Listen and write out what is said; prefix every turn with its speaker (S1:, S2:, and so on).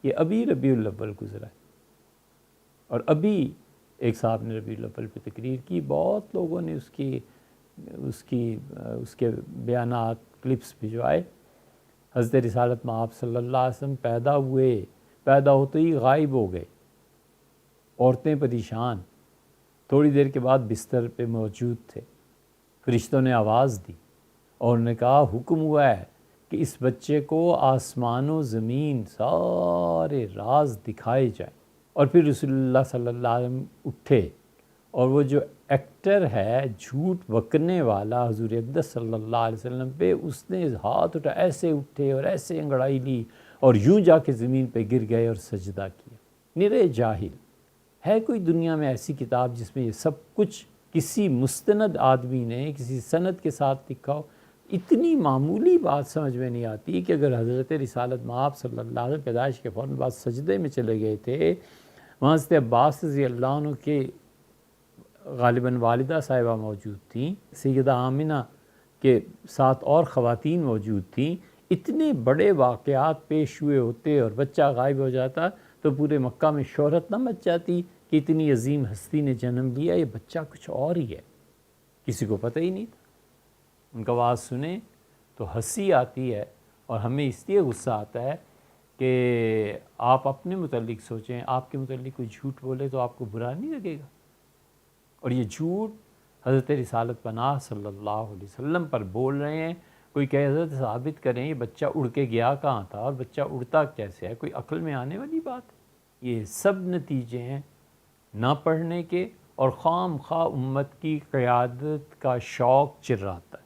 S1: یہ ابھی ربیع الاول گزرا ہے، اور ابھی ایک صاحب نے ربیع الاول پہ تقریر کی، بہت لوگوں نے اس کے بیانات کلپس بھجوائے۔ حضرت رسالت مآب صلی اللہ علیہ وسلم پیدا ہوتے ہی غائب ہو گئے، عورتیں پریشان، تھوڑی دیر کے بعد بستر پہ موجود تھے۔ فرشتوں نے آواز دی اور نے کہا حکم ہوا ہے کہ اس بچے کو آسمان و زمین سارے راز دکھائے جائیں۔ اور پھر رسول اللہ صلی اللہ علیہ وسلم اٹھے، اور وہ جو ایکٹر ہے جھوٹ بکنے والا حضور اقدس صلی اللہ علیہ وسلم پہ، اس نے ہاتھ اٹھا، ایسے اٹھے اور ایسے انگڑائی لی اور یوں جا کے زمین پہ گر گئے اور سجدہ کیا۔ نرے جاہل ہے کوئی دنیا میں ایسی کتاب جس میں یہ سب کچھ کسی مستند آدمی نے کسی سند کے ساتھ لکھا ہو؟ اتنی معمولی بات سمجھ میں نہیں آتی کہ اگر حضرت رسالت مآب صلی اللہ علیہ وسلم پیدائش کے فوراً بعد سجدے میں چلے گئے تھے، وہاں حضرت عباس رضی اللہ عنہ کے غالباً والدہ صاحبہ موجود تھیں، سیدہ آمنہ کے ساتھ اور خواتین موجود تھیں، اتنے بڑے واقعات پیش ہوئے ہوتے اور بچہ غائب ہو جاتا تو پورے مکہ میں شہرت نہ مچ جاتی کہ اتنی عظیم ہستی نے جنم لیا، یہ بچہ کچھ اور ہی ہے، کسی کو پتہ ہی نہیں تھا۔ ان کا آواز سنیں تو ہنسی آتی ہے، اور ہمیں اس لیے غصہ آتا ہے کہ آپ اپنے متعلق سوچیں، آپ کے متعلق کوئی جھوٹ بولے تو آپ کو برا نہیں لگے گا؟ اور یہ جھوٹ حضرت رسالت پناہ صلی اللہ علیہ وسلم پر بول رہے ہیں۔ کوئی کہ حضرت ثابت کریں یہ بچہ اڑ کے گیا کہاں تھا اور بچہ اڑتا کیسے ہے، کوئی عقل میں آنے والی بات ہے؟ یہ سب نتیجے ہیں نہ پڑھنے کے، اور خام خواہ امت کی قیادت کا شوق چراتا ہے۔